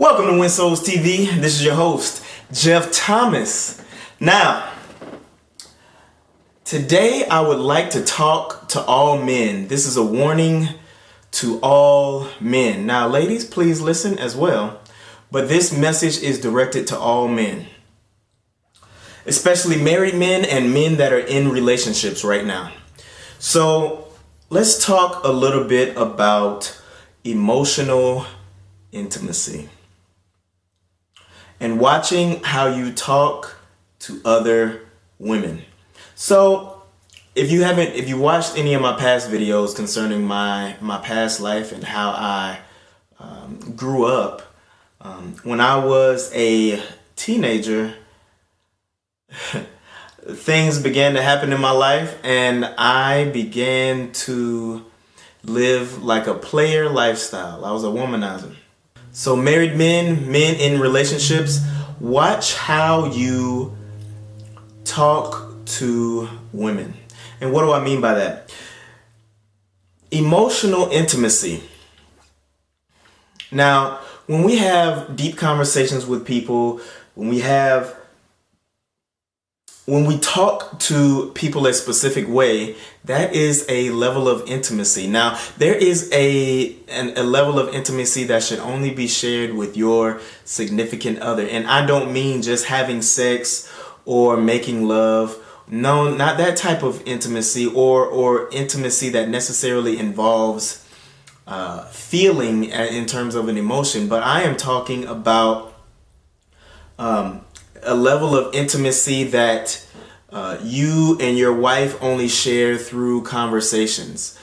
Welcome to WinSouls TV. This is your host, Jeff Thomas. Now, today I would like to talk to all men. This is a warning to all men. Now, ladies, please listen as well. But this message is directed to all men, especially married men and men that are in relationships right now. So let's talk a little bit about emotional intimacy and watching how you talk to other women. So if you watched any of my past videos concerning my past life and how I grew up, when I was a teenager, things began to happen in my life and I began to live like a player lifestyle. I was a womanizer. So married men in relationships, watch how you talk to women. And what do I mean by that? Emotional intimacy. Now, when we have deep conversations with people, when we talk to people a specific way, that is a level of intimacy. Now, there is a level of intimacy that should only be shared with your significant other. And I don't mean just having sex or making love. No, not that type of intimacy or intimacy that necessarily involves feeling in terms of an emotion. But I am talking about a level of intimacy that you and your wife only share through conversations,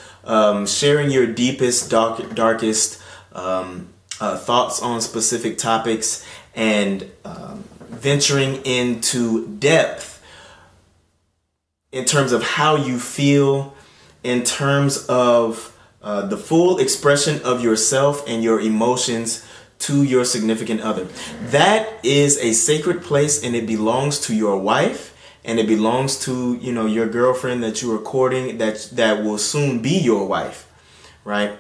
sharing your deepest, darkest thoughts on specific topics, and venturing into depth in terms of how you feel, in terms of the full expression of yourself and your emotions to your significant other. That is a sacred place, and it belongs to your wife. And it belongs to, your girlfriend that you are courting, that will soon be your wife, right?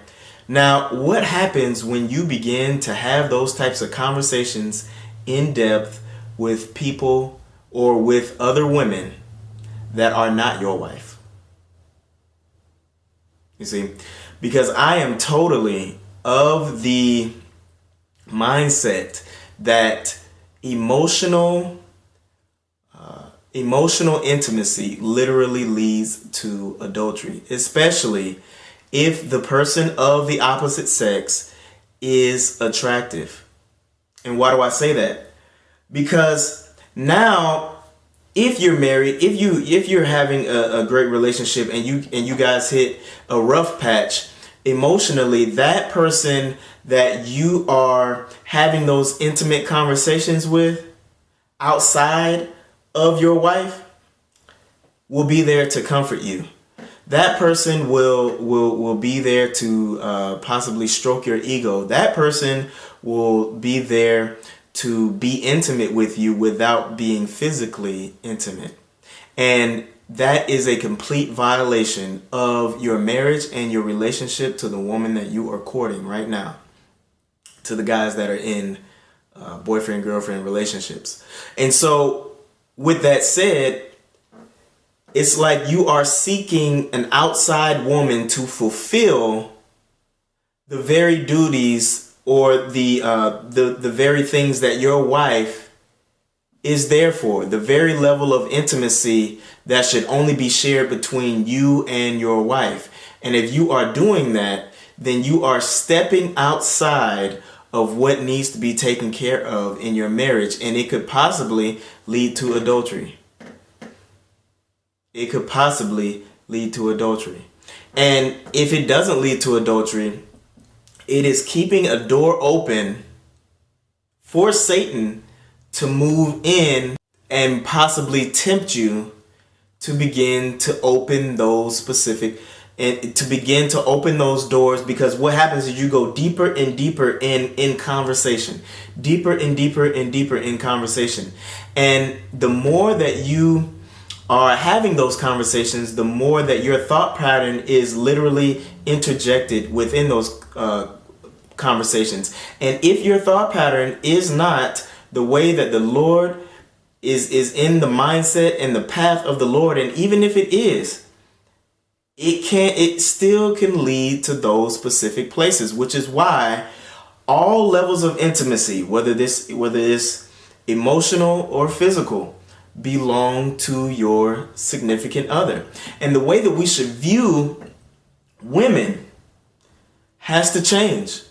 Now, what happens when you begin to have those types of conversations in depth with people or with other women that are not your wife? You see, because I am totally of the mindset that emotional intimacy literally leads to adultery, especially if the person of the opposite sex is attractive. And why do I say that? Because now, if you're married, if you're having a great relationship and you guys hit a rough patch emotionally, that person that you are having those intimate conversations with outside of your wife will be there to comfort you. That person will be there to possibly stroke your ego. That person will be there to be intimate with you without being physically intimate. And that is a complete violation of your marriage and your relationship to the woman that you are courting right now, to the guys that are in boyfriend-girlfriend relationships. And so with that said, it's like you are seeking an outside woman to fulfill the very duties or the very things that your wife is there for, the very level of intimacy that should only be shared between you and your wife. And if you are doing that, then you are stepping outside of what needs to be taken care of in your marriage, and it could possibly lead to adultery. It could possibly lead to adultery. And if it doesn't lead to adultery, it is keeping a door open for Satan to move in and possibly tempt you to begin to open those specific and to begin to open those doors, because what happens is you go deeper and deeper in conversation, deeper and deeper and deeper in conversation. And the more that you are having those conversations, the more that your thought pattern is literally interjected within those conversations. And if your thought pattern is not the way that the Lord is in the mindset and the path of the Lord, and even if it is, it still can lead to those specific places, which is why all levels of intimacy, whether it's emotional or physical, belong to your significant other. And the way that we should view women has to change.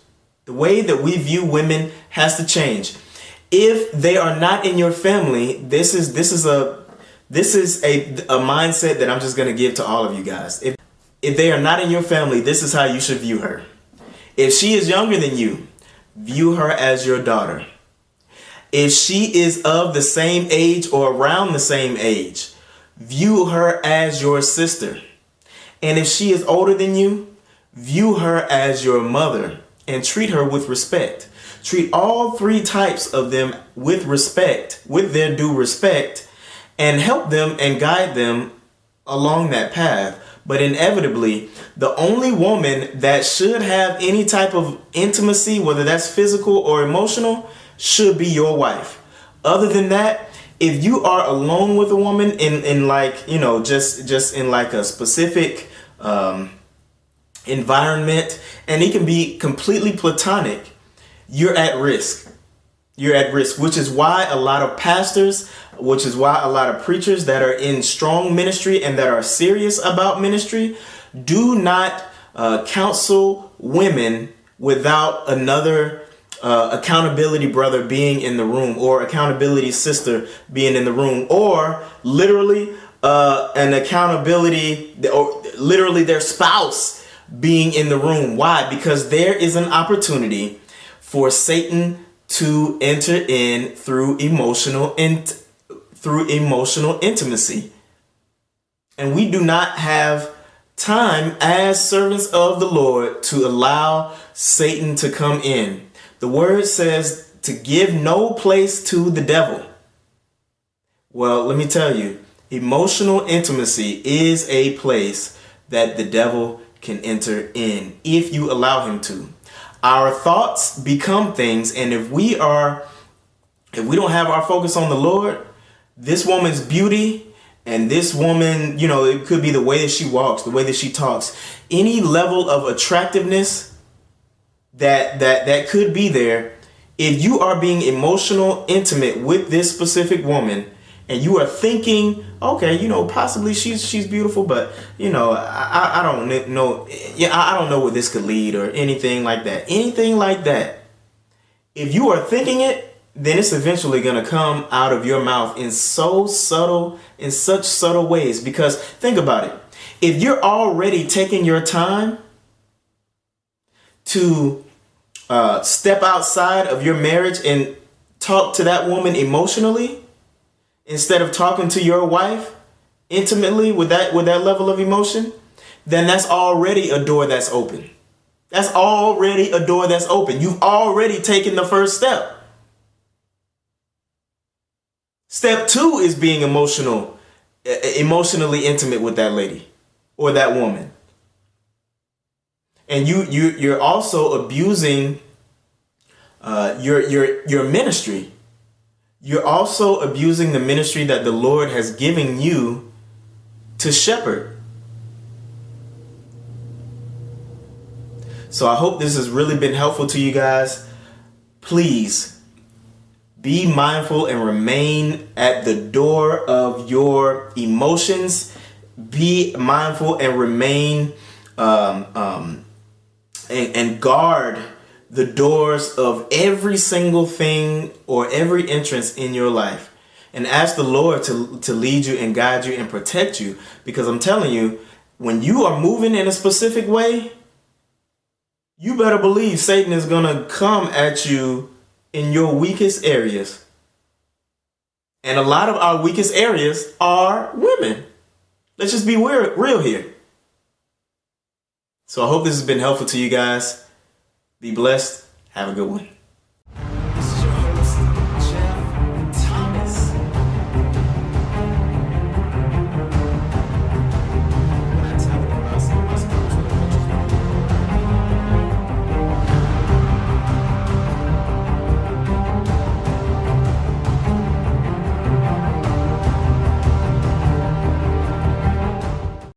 The way that we view women has to change. If they are not in your family, this is a mindset that I'm just going to give to all of you guys. If they are not in your family, this is how you should view her. If she is younger than you, view her as your daughter. If she is of the same age or around the same age, view her as your sister. And if she is older than you, view her as your mother and treat her with respect. Treat all three types of them with respect, with their due respect, and help them and guide them along that path. But inevitably, the only woman that should have any type of intimacy, whether that's physical or emotional, should be your wife. Other than that, if you are alone with a woman in like, just in like a specific environment, and it can be completely platonic, you're at risk. You're at risk, which is why a lot of pastors, which is why a lot of preachers that are in strong ministry and that are serious about ministry do not counsel women without another accountability brother being in the room, or accountability sister being in the room, or literally an accountability, or literally their spouse being in the room. Why? Because there is an opportunity for Satan to enter in through emotional intimacy. And we do not have time as servants of the Lord to allow Satan to come in. The word says to give no place to the devil. Well, let me tell you, emotional intimacy is a place that the devil can enter in if you allow him to. Our thoughts become things, and if we don't have our focus on the Lord, this woman's beauty and this woman, it could be the way that she walks, the way that she talks, any level of attractiveness that could be there. If you are being emotional intimate with this specific woman, and you are thinking, okay, possibly she's beautiful, but I don't know. Yeah, I don't know where this could lead or anything like that. Anything like that. If you are thinking it, then it's eventually going to come out of your mouth in such subtle ways. Because think about it. If you're already taking your time to step outside of your marriage and talk to that woman emotionally, instead of talking to your wife intimately with that level of emotion, then that's already a door that's open. That's already a door that's open. You've already taken the first step. Step 2 is being emotionally intimate with that lady or that woman. And you're also abusing your ministry. You're also abusing the ministry that the Lord has given you to shepherd. So I hope this has really been helpful to you guys. Please be mindful and remain at the door of your emotions. Be mindful and remain and guard the doors of every single thing or every entrance in your life, and ask the Lord to lead you and guide you and protect you. Because I'm telling you, when you are moving in a specific way, you better believe Satan is going to come at you in your weakest areas. And a lot of our weakest areas are women. Let's just be real here. So I hope this has been helpful to you guys. Be blessed. Have a good one.